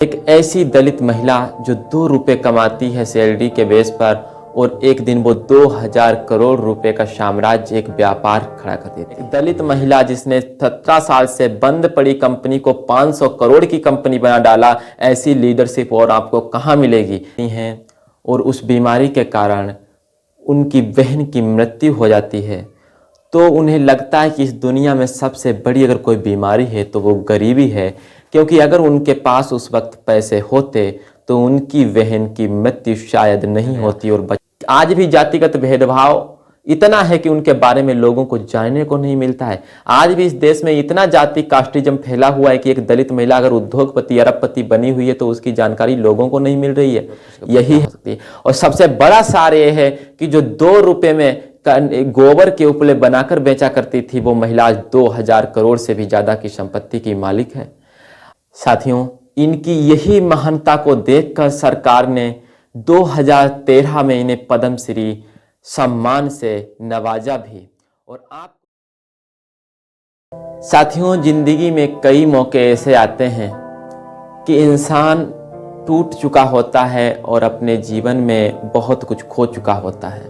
एक ऐसी दलित महिला जो 2 रुपए कमाती है सैलरी के बेस पर और एक दिन वो 2000 करोड़ रुपए का साम्राज्य, एक व्यापार खड़ा कर देती है। दलित महिला जिसने 17 साल से बंद पड़ी कंपनी को 500 करोड़ की कंपनी बना डाला, ऐसी लीडरशिप और आपको कहाँ मिलेगी है। और उस बीमारी के कारण उनकी बहन की मृत्यु हो जाती है, तो उन्हें लगता है कि इस दुनिया में सबसे बड़ी अगर कोई बीमारी है तो वो गरीबी है, क्योंकि अगर उनके पास उस वक्त पैसे होते तो उनकी बहन की मृत्यु शायद नहीं होती। और आज भी जातिगत भेदभाव इतना है कि उनके बारे में लोगों को जानने को नहीं मिलता है। आज भी इस देश में इतना जाति कास्टिज्म फैला हुआ है कि एक दलित महिला अगर उद्योगपति अरबपति बनी हुई है तो उसकी जानकारी लोगों को नहीं मिल रही है। यही है। और सबसे बड़ा सार ये है कि जो 2 रुपए में गोबर के उपले बनाकर बेचा करती थी, वो महिला आज 2000 करोड़ से भी ज्यादा की संपत्ति की मालिक है। साथियों, इनकी यही महानता को देखकर सरकार ने 2013 में इन्हें पद्म श्री सम्मान से नवाजा भी। और आप साथियों, जिंदगी में कई मौके ऐसे आते हैं कि इंसान टूट चुका होता है और अपने जीवन में बहुत कुछ खो चुका होता है,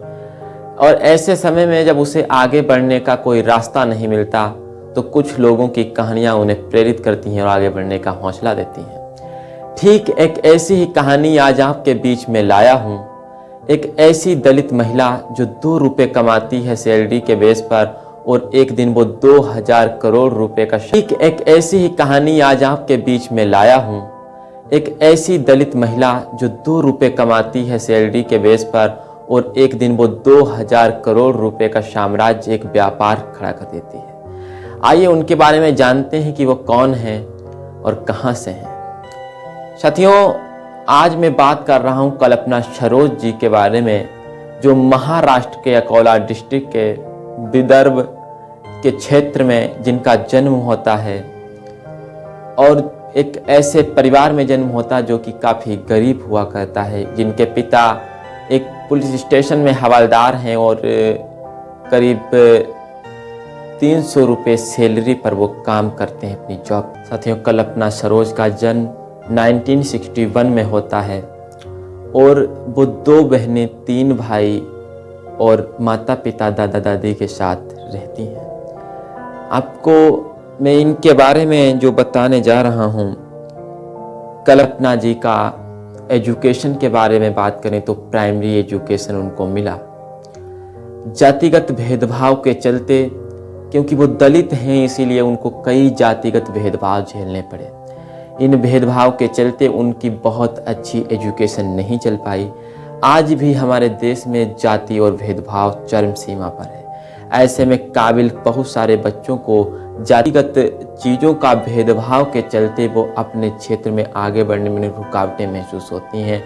और ऐसे समय में जब उसे आगे बढ़ने का कोई रास्ता नहीं मिलता तो कुछ लोगों की कहानियां उन्हें प्रेरित करती हैं और आगे बढ़ने का हौसला देती हैं। ठीक एक ऐसी ही कहानी आज आपके बीच में लाया हूं। एक ऐसी दलित महिला जो 2 रुपए कमाती है सैलरी के बेस पर और एक दिन वो 2000 करोड़ रुपए का ठीक एक ऐसी ही कहानी आज आपके बीच में लाया हूं। एक ऐसी दलित महिला जो 2 रुपए कमाती है सैलरी के बेस पर और एक दिन वो 2000 करोड़ रुपए का साम्राज्य, एक व्यापार खड़ा कर देती है। आइए उनके बारे में जानते हैं कि वो कौन है और कहां से हैं। साथियों, आज मैं बात कर रहा हूं कल्पना सरोज जी के बारे में, जो महाराष्ट्र के अकोला डिस्ट्रिक्ट के विदर्भ के क्षेत्र में जिनका जन्म होता है, और एक ऐसे परिवार में जन्म होता है जो कि काफ़ी गरीब हुआ करता है, जिनके पिता एक पुलिस स्टेशन में हवलदार हैं और करीब 300 रुपये सैलरी पर वो काम करते हैं अपनी जॉब। साथियों, कल्पना सरोज का जन्म 1961 में होता है और वो 2 बहनें 3 भाई और माता पिता दादा दादी के साथ रहती हैं। आपको मैं इनके बारे में जो बताने जा रहा हूँ, कल्पना जी का एजुकेशन के बारे में बात करें तो प्राइमरी एजुकेशन उनको मिला। जातिगत भेदभाव के चलते, क्योंकि वो दलित हैं इसीलिए उनको कई जातिगत भेदभाव झेलने पड़े। इन भेदभाव के चलते उनकी बहुत अच्छी एजुकेशन नहीं चल पाई। आज भी हमारे देश में जाति और भेदभाव चरम सीमा पर है। ऐसे में काबिल बहुत सारे बच्चों को जातिगत चीज़ों का भेदभाव के चलते वो अपने क्षेत्र में आगे बढ़ने में रुकावटें महसूस होती हैं।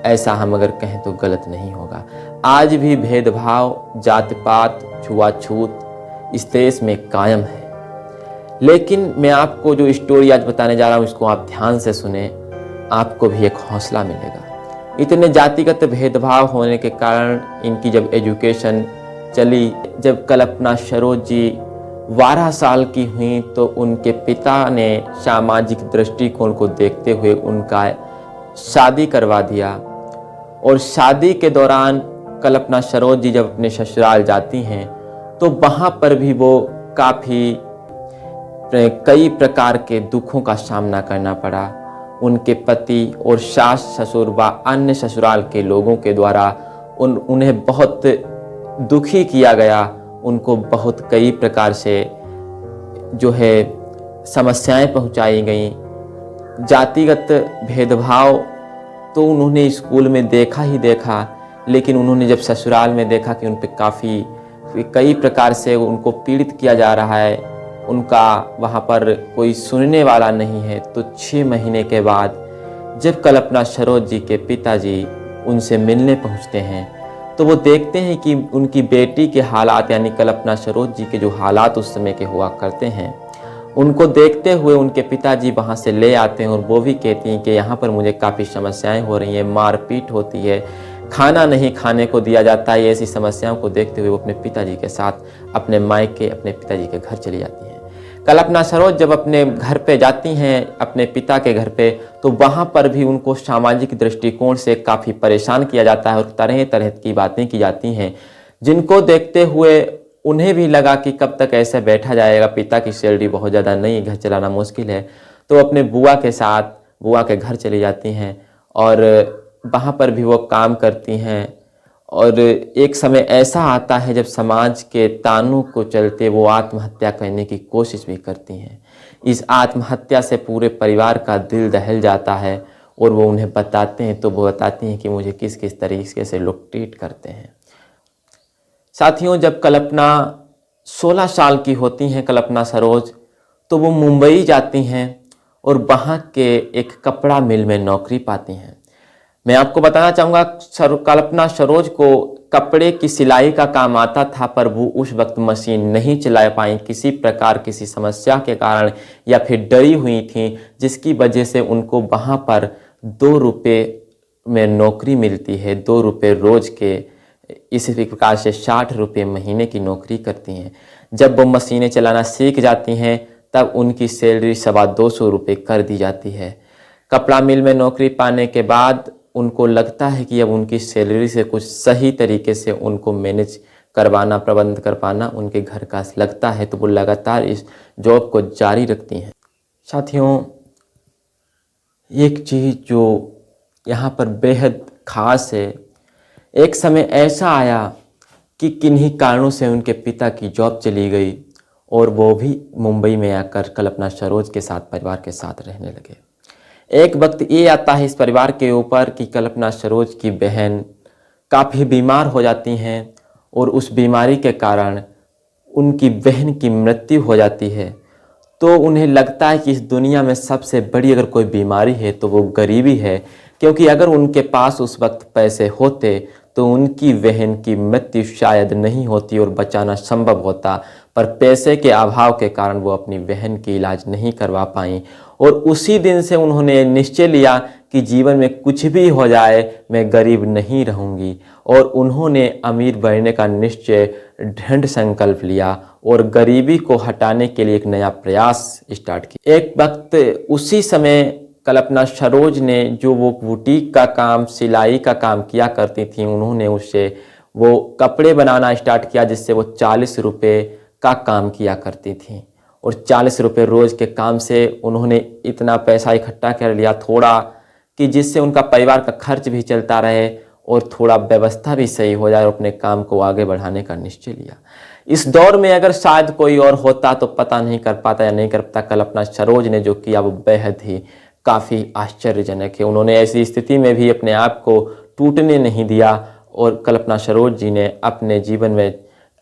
ऐसा हम अगर कहें तो गलत नहीं होगा। आज भी भेदभाव, जात पात, छुआछूत इस देश में कायम है। लेकिन मैं आपको जो स्टोरी आज बताने जा रहा हूँ, इसको आप ध्यान से सुने, आपको भी एक हौसला मिलेगा। इतने जातिगत भेदभाव होने के कारण इनकी जब एजुकेशन चली, जब कल्पना सरोज जी 12 साल की हुई तो उनके पिता ने सामाजिक दृष्टिकोण को देखते हुए उनका शादी करवा दिया। और शादी के दौरान कल्पना सरोज जी जब अपने ससुराल जाती हैं तो वहाँ पर भी वो कई प्रकार के दुखों का सामना करना पड़ा। उनके पति और सास ससुर व अन्य ससुराल के लोगों के द्वारा उन्हें बहुत दुखी किया गया। उनको बहुत कई प्रकार से जो है समस्याएं पहुंचाई गईं। जातिगत भेदभाव तो उन्होंने स्कूल में देखा ही देखा, लेकिन उन्होंने जब ससुराल में देखा कि उन पर कई प्रकार से उनको पीड़ित किया जा रहा है, उनका वहाँ पर कोई सुनने वाला नहीं है, तो 6 महीने के बाद जब कल्पना सरोज जी के पिताजी उनसे मिलने पहुँचते हैं तो वो देखते हैं कि उनकी बेटी के हालात, यानी कल्पना सरोज जी के जो हालात उस समय के हुआ करते हैं, उनको देखते हुए उनके पिताजी वहाँ से ले आते हैं। और वो भी कहती हैं कि यहाँ पर मुझे काफ़ी समस्याएं हो रही हैं, मारपीट होती है, खाना नहीं खाने को दिया जाता है। ऐसी समस्याओं को देखते हुए वो अपने पिताजी के साथ अपने मायके, अपने पिताजी के घर चली जाती हैं। कल्पना सरोज जब अपने घर पे जाती हैं, अपने पिता के घर पे, तो वहाँ पर भी उनको सामाजिक दृष्टिकोण से काफ़ी परेशान किया जाता है और तरह तरह की बातें की जाती हैं, जिनको देखते हुए उन्हें भी लगा कि कब तक ऐसे बैठा जाएगा, पिता की सैलरी बहुत ज़्यादा नहीं, घर चलाना मुश्किल है। तो अपने बुआ के साथ बुआ के घर चली जाती हैं और वहाँ पर भी वो काम करती हैं। और एक समय ऐसा आता है जब समाज के तानों को चलते वो आत्महत्या करने की कोशिश भी करती हैं। इस आत्महत्या से पूरे परिवार का दिल दहल जाता है और वो उन्हें बताते हैं तो वो बताती हैं कि मुझे किस किस तरीके से लोग ट्रीट करते हैं। साथियों, जब कल्पना 16 साल की होती हैं, कल्पना सरोज, तो वो मुंबई जाती हैं और वहाँ के एक कपड़ा मिल में नौकरी पाती हैं। मैं आपको बताना चाहूँगा, कल्पना सरोज को कपड़े की सिलाई का काम आता था, पर वो उस वक्त मशीन नहीं चला पाई, किसी प्रकार किसी समस्या के कारण या फिर डरी हुई थी, जिसकी वजह से उनको वहाँ पर 2 रुपये में नौकरी मिलती है। 2 रुपये रोज़ के, इसी प्रकार से 60 रुपये महीने की नौकरी करती हैं। जब वो मशीनें चलाना सीख जाती हैं तब उनकी सैलरी 225 रुपये कर दी जाती है। कपड़ा मिल में नौकरी पाने के बाद उनको लगता है कि अब उनकी सैलरी से कुछ सही तरीके से उनको मैनेज करवाना, प्रबंध कर पाना उनके घर का लगता है, तो वो लगातार इस जॉब को जारी रखती हैं। साथियों, एक चीज़ जो यहाँ पर बेहद ख़ास है, एक समय ऐसा आया कि किन्हीं कारणों से उनके पिता की जॉब चली गई और वो भी मुंबई में आकर कल्पना सरोज के साथ, परिवार के साथ रहने लगे। एक वक्त ये आता है इस परिवार के ऊपर कि कल्पना सरोज की बहन काफ़ी बीमार हो जाती हैं और उस बीमारी के कारण उनकी बहन की मृत्यु हो जाती है। तो उन्हें लगता है कि इस दुनिया में सबसे बड़ी अगर कोई बीमारी है तो वो गरीबी है, क्योंकि अगर उनके पास उस वक्त पैसे होते तो उनकी बहन की मृत्यु शायद नहीं होती और बचाना संभव होता, पर पैसे के अभाव के कारण वो अपनी बहन की इलाज नहीं करवा पाई। और उसी दिन से उन्होंने निश्चय लिया कि जीवन में कुछ भी हो जाए मैं गरीब नहीं रहूंगी, और उन्होंने अमीर बनने का निश्चय दृढ़ संकल्प लिया और गरीबी को हटाने के लिए एक नया प्रयास स्टार्ट किया। एक वक्त उसी समय कल्पना सरोज ने जो वो बुटीक का काम, सिलाई का काम किया करती थी, उन्होंने उससे वो कपड़े बनाना स्टार्ट किया, जिससे वो 40 रुपये का काम किया करती थी। और 40 रुपये रोज़ के काम से उन्होंने इतना पैसा इकट्ठा कर लिया थोड़ा, कि जिससे उनका परिवार का खर्च भी चलता रहे और थोड़ा व्यवस्था भी सही हो जाए, और अपने काम को आगे बढ़ाने का निश्चय लिया। इस दौर में अगर शायद कोई और होता तो पता नहीं कर पाता या नहीं कर पाता, कल्पना सरोज ने जो किया वो बेहद ही काफ़ी आश्चर्यजनक है। उन्होंने ऐसी स्थिति में भी अपने आप को टूटने नहीं दिया और कल्पना सरोज जी ने अपने जीवन में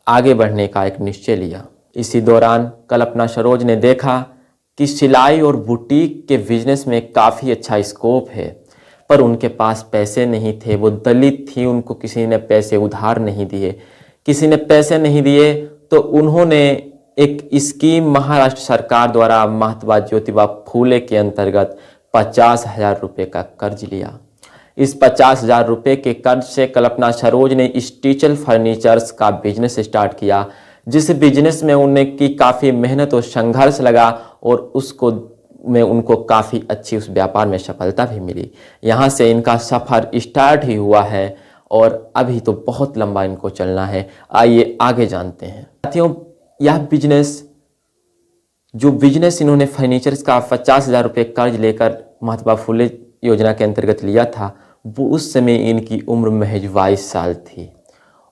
आगे बढ़ने का एक निश्चय लिया। इसी दौरान कल्पना सरोज ने देखा कि सिलाई और बुटीक के बिजनेस में काफ़ी अच्छा स्कोप है, पर उनके पास पैसे नहीं थे। वो दलित थी, उनको किसी ने पैसे उधार नहीं दिए। किसी ने पैसे नहीं दिए तो उन्होंने एक स्कीम महाराष्ट्र सरकार द्वारा महात्मा ज्योतिबा फूले के अंतर्गत 50,000 रुपये का कर्ज लिया। इस 50,000 रुपये के कर्ज से कल्पना सरोज ने स्टीचल फर्नीचर्स का बिजनेस स्टार्ट किया, जिस बिजनेस में उन्हें की काफ़ी मेहनत और संघर्ष लगा और उनको काफ़ी अच्छी उस व्यापार में सफलता भी मिली। यहाँ से इनका सफ़र स्टार्ट ही हुआ है और अभी तो बहुत लंबा इनको चलना है। आइए आगे जानते हैं। साथियों, यह बिजनेस इन्होंने फर्नीचर्स का 50,000 रुपये कर्ज लेकर महात्मा फुले योजना के अंतर्गत लिया था, वो उस समय इनकी उम्र महज 22 साल थी।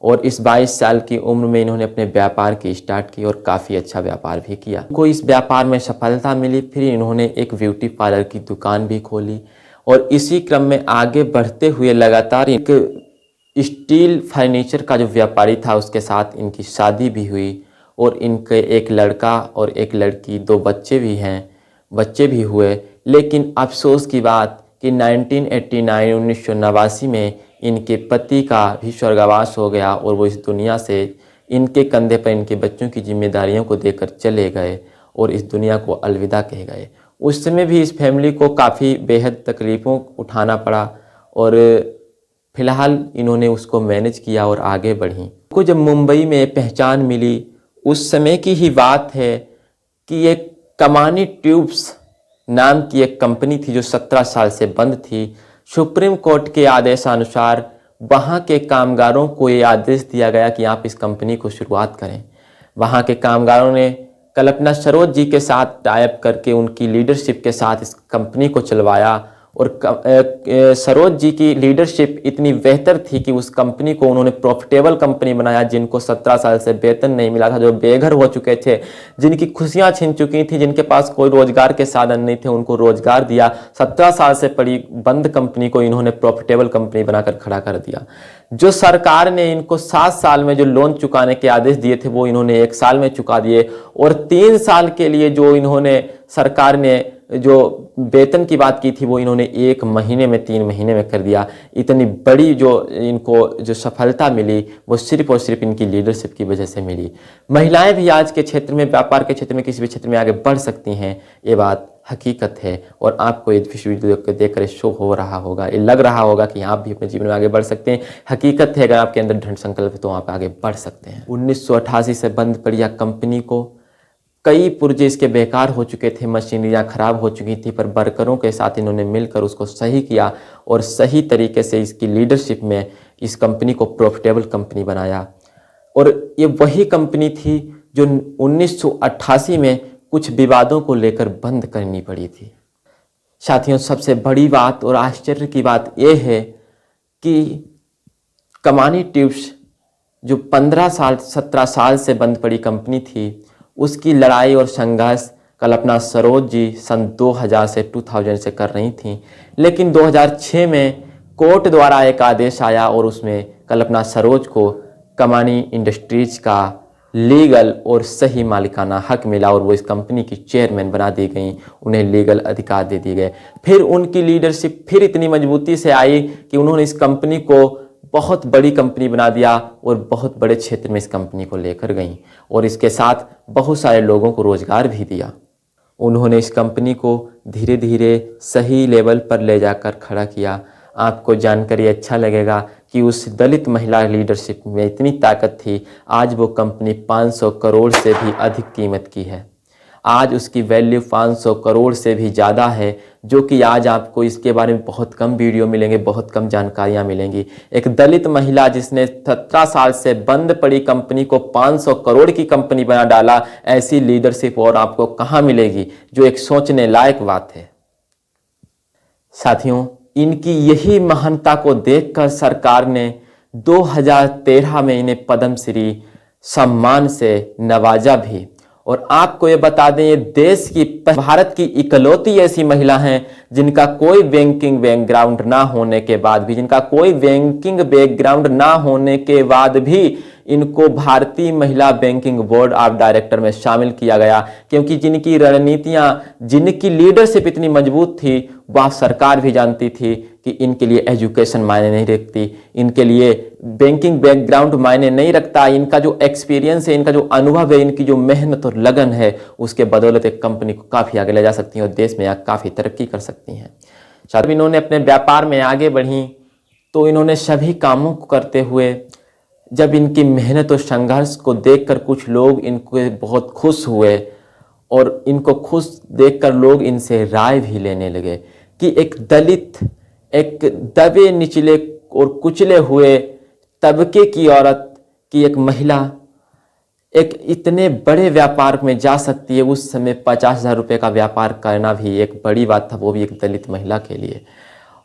और इस 22 साल की उम्र में इन्होंने अपने व्यापार की स्टार्ट की और काफ़ी अच्छा व्यापार भी किया। उनको इस व्यापार में सफलता मिली। फिर इन्होंने एक ब्यूटी पार्लर की दुकान भी खोली और इसी क्रम में आगे बढ़ते हुए लगातार एक स्टील फर्नीचर का जो व्यापारी था उसके साथ इनकी शादी भी हुई और इनके एक लड़का और एक लड़की, 2 बच्चे भी हुए। लेकिन अफसोस की बात कि 1989 में इनके पति का भी स्वर्गवास हो गया और वो इस दुनिया से इनके कंधे पर इनके बच्चों की जिम्मेदारियों को देकर चले गए और इस दुनिया को अलविदा कह गए। उस समय भी इस फैमिली को काफ़ी बेहद तकलीफ़ों उठाना पड़ा और फिलहाल इन्होंने उसको मैनेज किया और आगे बढ़ी। को जब मुंबई में पहचान मिली, उस समय की ही बात है कि एक कमानी ट्यूब्स नाम की एक कंपनी थी जो 17 साल से बंद थी। सुप्रीम कोर्ट के आदेशानुसार वहाँ के कामगारों को ये आदेश दिया गया कि आप इस कंपनी को शुरुआत करें। वहाँ के कामगारों ने कल्पना सरोज जी के साथ टाइप करके उनकी लीडरशिप के साथ इस कंपनी को चलवाया और सरोज जी की लीडरशिप इतनी बेहतर थी कि उस कंपनी को उन्होंने प्रॉफिटेबल कंपनी बनाया। जिनको 17 साल से वेतन नहीं मिला था, जो बेघर हो चुके थे, जिनकी खुशियां छिन चुकी थी, जिनके पास कोई रोजगार के साधन नहीं थे, उनको रोजगार दिया। 17 साल से पड़ी बंद कंपनी को इन्होंने प्रॉफिटेबल कंपनी बनाकर खड़ा कर दिया। जो सरकार ने इनको 7 साल में जो लोन चुकाने के आदेश दिए थे वो इन्होंने 1 साल में चुका दिए और 3 साल के लिए जो इन्होंने सरकार ने जो वेतन की बात की थी वो इन्होंने 1 महीने में 3 महीने में कर दिया। इतनी बड़ी जो इनको जो सफलता मिली वो सिर्फ और सिर्फ इनकी लीडरशिप की वजह से मिली। महिलाएं भी आज के क्षेत्र में, व्यापार के क्षेत्र में, किसी भी क्षेत्र में आगे बढ़ सकती हैं, ये बात हकीकत है। और आपको इस वीडियो को देखकर शो हो रहा होगा, ये लग रहा होगा कि आप भी अपने जीवन में आगे बढ़ सकते हैं। हकीकत है, अगर आपके अंदर दृढ़ संकल्प है तो आप आगे बढ़ सकते हैं। 1988 से बंद पड़ी यह कंपनी को कई पुर्जे इसके बेकार हो चुके थे, मशीनरियाँ खराब हो चुकी थी, पर वर्करों के साथ इन्होंने मिलकर उसको सही किया और सही तरीके से इसकी लीडरशिप में इस कंपनी को प्रॉफिटेबल कंपनी बनाया। और ये वही कंपनी थी जो 1988 में कुछ विवादों को लेकर बंद करनी पड़ी थी। साथियों, सबसे बड़ी बात और आश्चर्य की बात यह है कि कमानी ट्यूब्स जो 15 साल 17 साल से बंद पड़ी कंपनी थी, उसकी लड़ाई और संघर्ष कल्पना सरोज जी सन 2000 से 2000 से कर रही थी। लेकिन 2006 में कोर्ट द्वारा एक आदेश आया और उसमें कल्पना सरोज को कमानी इंडस्ट्रीज का लीगल और सही मालिकाना हक मिला और वो इस कंपनी की चेयरमैन बना दी गई, उन्हें लीगल अधिकार दे दिए गए। फिर उनकी लीडरशिप फिर इतनी मजबूती से आई कि उन्होंने इस कंपनी को बहुत बड़ी कंपनी बना दिया और बहुत बड़े क्षेत्र में इस कंपनी को लेकर गई और इसके साथ बहुत सारे लोगों को रोजगार भी दिया। उन्होंने इस कंपनी को धीरे धीरे सही लेवल पर ले जाकर खड़ा किया। आपको जानकर ये अच्छा लगेगा कि उस दलित महिला लीडरशिप में इतनी ताकत थी, आज वो कंपनी 500 करोड़ से भी अधिक कीमत की है। आज उसकी वैल्यू 500 करोड़ से भी ज़्यादा है, जो कि आज आपको इसके बारे में बहुत कम वीडियो मिलेंगे, बहुत कम जानकारियाँ मिलेंगी। एक दलित महिला जिसने 17 साल से बंद पड़ी कंपनी को 500 करोड़ की कंपनी बना डाला, ऐसी लीडरशिप और आपको कहाँ मिलेगी, जो एक सोचने लायक बात है। साथियों, इनकी यही महानता को देखकर सरकार ने 2013 में इन्हें पद्मश्री सम्मान से नवाजा भी। और आपको ये बता दें, ये देश की, भारत की इकलौती ऐसी महिला हैं जिनका कोई बैंकिंग बैकग्राउंड ना होने के बाद भी, इनको भारतीय महिला बैंकिंग बोर्ड ऑफ डायरेक्टर में शामिल किया गया। क्योंकि जिनकी रणनीतियां, जिनकी लीडरशिप इतनी मजबूत थी, वह सरकार भी जानती थी कि इनके लिए एजुकेशन मायने नहीं रखती, इनके लिए बैंकिंग बैकग्राउंड मायने नहीं रखता। इनका जो एक्सपीरियंस है, इनका जो अनुभव है, इनकी जो मेहनत और लगन है, उसके बदौलत एक कंपनी को काफ़ी आगे ले जा सकती हैं और देश में काफ़ी तरक्की कर सकती हैं। जब इन्होंने अपने व्यापार में आगे बढ़ी तो इन्होंने सभी कामों को करते हुए, जब इनकी मेहनत और संघर्ष को देखकर कुछ लोग इनको बहुत खुश हुए और इनको खुश देखकर लोग इनसे राय भी लेने लगे कि एक दलित, एक दबे निचले और कुचले हुए तबके की औरत की एक महिला एक इतने बड़े व्यापार में जा सकती है। उस समय 50,000 रुपये का व्यापार करना भी एक बड़ी बात था, वो भी एक दलित महिला के लिए।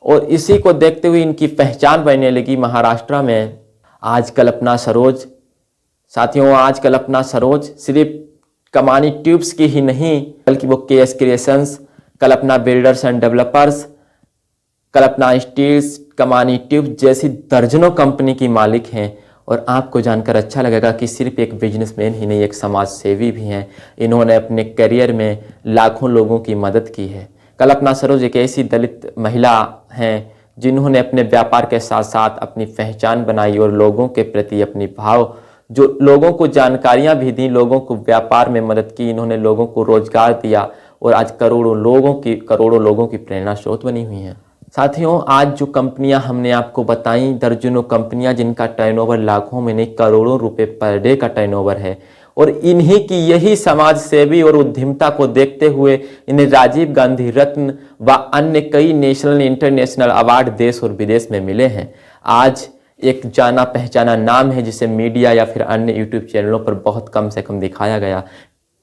और इसी को देखते हुए इनकी पहचान बनने लगी महाराष्ट्र में। आज कल्पना सरोज, साथियों, आज कल्पना सरोज सिर्फ कमानी ट्यूब्स की ही नहीं, बल्कि वो KS creations, Kalpana builders and developers, Kalpana steels, Kamani tubes जैसी दर्जनों कंपनी की मालिक हैं। और आपको जानकर अच्छा लगेगा कि सिर्फ एक बिजनेसमैन ही नहीं, एक समाज सेवी भी हैं। इन्होंने अपने करियर में लाखों लोगों की मदद की है। कल्पना सरोज एक ऐसी दलित महिला हैं जिन्होंने अपने व्यापार के साथ साथ अपनी पहचान बनाई और लोगों के प्रति अपनी भाव, जो लोगों को जानकारियां भी दी, लोगों को व्यापार में मदद की, इन्होंने लोगों को रोजगार दिया और आज करोड़ों लोगों की प्रेरणा स्रोत बनी हुई हैं। साथियों, आज जो कंपनियां हमने आपको बताई, दर्जनों कंपनियां जिनका टर्नओवर लाखों में नहीं करोड़ों रुपए पर डे का टर्नओवर है, और इन्हीं की यही समाज सेवी और उद्यमिता को देखते हुए इन्हें राजीव गांधी रत्न व अन्य कई नेशनल इंटरनेशनल अवार्ड देश और विदेश में मिले हैं। आज एक जाना पहचाना नाम है जिसे मीडिया या फिर अन्य यूट्यूब चैनलों पर बहुत कम से कम दिखाया गया।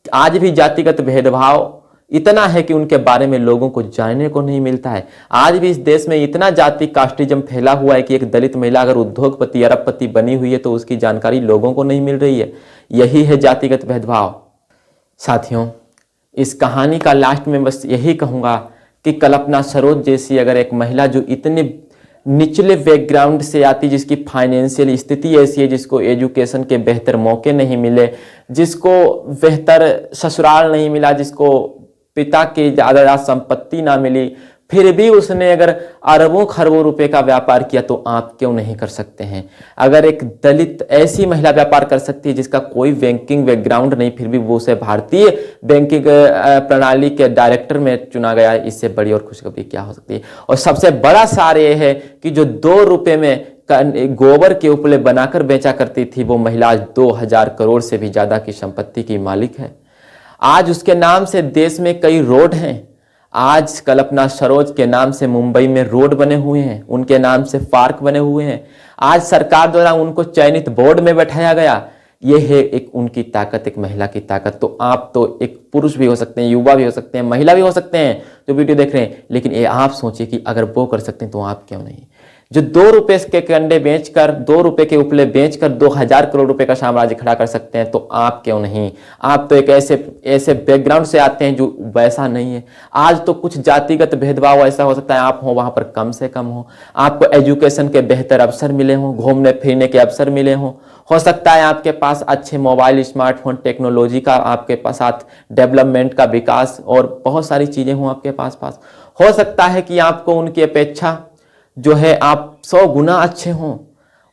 आज भी जातिगत भेदभाव इतना है कि उनके बारे में लोगों को जानने को नहीं मिलता है। आज भी इस देश में इतना जाति कास्टिज्म फैला हुआ है कि एक दलित महिला अगर उद्योगपति अरबपति बनी हुई है तो उसकी जानकारी लोगों को नहीं मिल रही है। यही है जातिगत भेदभाव। साथियों, इस कहानी का लास्ट में बस यही कहूँगा कि कल्पना सरोज जैसी अगर एक महिला जो इतने निचले बैकग्राउंड से आती, जिसकी फाइनेंशियल स्थिति ऐसी है, जिसको एजुकेशन के बेहतर मौके नहीं मिले, जिसको बेहतर ससुराल नहीं मिला, जिसको पिता की ज़्यादा संपत्ति ना मिली, फिर भी उसने अगर अरबों खरबों रुपए का व्यापार किया तो आप क्यों नहीं कर सकते हैं? अगर एक दलित ऐसी महिला व्यापार कर सकती है जिसका कोई बैंकिंग बैकग्राउंड नहीं, फिर भी वो उसे भारतीय बैंकिंग प्रणाली के डायरेक्टर में चुना गया, इससे बड़ी और खुशखबरी क्या हो सकती है? और सबसे बड़ा सार ये है कि जो 2 रुपए में गोबर के उपले बनाकर बेचा करती थी वो महिला आज 2000 करोड़ से भी ज्यादा की संपत्ति की मालिक है। आज उसके नाम से देश में कई रोड हैं। आज कल्पना सरोज के नाम से मुंबई में रोड बने हुए हैं, उनके नाम से पार्क बने हुए हैं। आज सरकार द्वारा उनको चयनित बोर्ड में बैठाया गया। ये है एक उनकी ताकत, एक महिला की ताकत। तो आप तो एक पुरुष भी हो सकते हैं, युवा भी हो सकते हैं, महिला भी हो सकते हैं जो वीडियो देख रहे हैं, लेकिन ये आप सोचिए कि अगर वो कर सकते हैं तो आप क्यों नहीं? जो 2 रुपए के कंडे बेचकर, 2 रुपए के उपले बेचकर 2000 करोड़ रुपए का साम्राज्य खड़ा कर सकते हैं, तो आप क्यों नहीं? आप तो एक ऐसे बैकग्राउंड से आते हैं जो वैसा नहीं है। आज तो कुछ जातिगत भेदभाव ऐसा हो सकता है आप हो वहां पर कम से कम हो, आपको एजुकेशन के बेहतर अवसर मिले हों, घूमने फिरने के अवसर मिले हों, हो सकता है आपके पास अच्छे मोबाइल, स्मार्टफोन, टेक्नोलॉजी का आपके पास साथ डेवलपमेंट का विकास और बहुत सारी चीजें हों आपके पास। हो सकता है कि आपको उनकी अपेक्षा जो है आप 100 गुना अच्छे हों।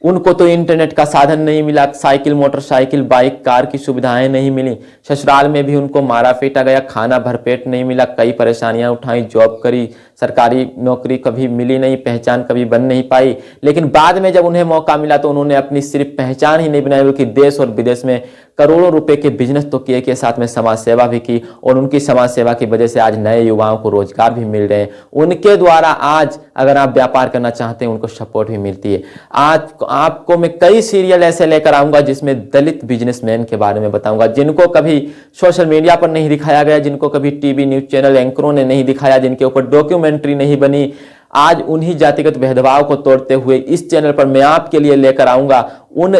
उनको तो इंटरनेट का साधन नहीं मिला, साइकिल, मोटरसाइकिल, बाइक, कार की सुविधाएं नहीं मिली, ससुराल में भी उनको मारा पीटा गया, खाना भरपेट नहीं मिला, कई परेशानियां उठाई, जॉब करी, सरकारी नौकरी कभी मिली नहीं, पहचान कभी बन नहीं पाई। लेकिन बाद में जब उन्हें मौका मिला तो उन्होंने अपनी सिर्फ पहचान ही नहीं बनाई बल्कि देश और विदेश में करोड़ों रुपए के बिजनेस तो किए, के साथ में समाज सेवा भी की। और उनकी समाज सेवा की वजह से आज नए युवाओं को रोजगार भी मिल रहे हैं। उनके द्वारा आज अगर आप व्यापार करना चाहते हैं उनको सपोर्ट भी मिलती है। आज आपको मैं कई सीरियल ऐसे लेकर आऊंगा जिसमें दलित बिजनेसमैन के बारे में बताऊंगा, जिनको कभी सोशल मीडिया पर नहीं दिखाया गया, जिनको कभी टीवी न्यूज चैनल एंकरों ने नहीं दिखाया, जिनके ऊपर डॉक्यूमेंट्री नहीं बनी। आज उन्हीं जातिगत भेदभाव को तोड़ते हुए इस चैनल पर मैं आपके लिए लेकर आऊंगा उन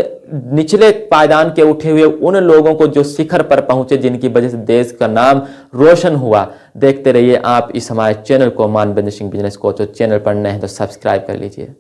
निचले पायदान के उठे हुए उन लोगों को जो शिखर पर पहुंचे, जिनकी वजह से देश का नाम रोशन हुआ। देखते रहिए आप इस हमारे चैनल को, Manvendra Singh business coach. Channel पर नए हैं तो सब्सक्राइब कर लीजिए।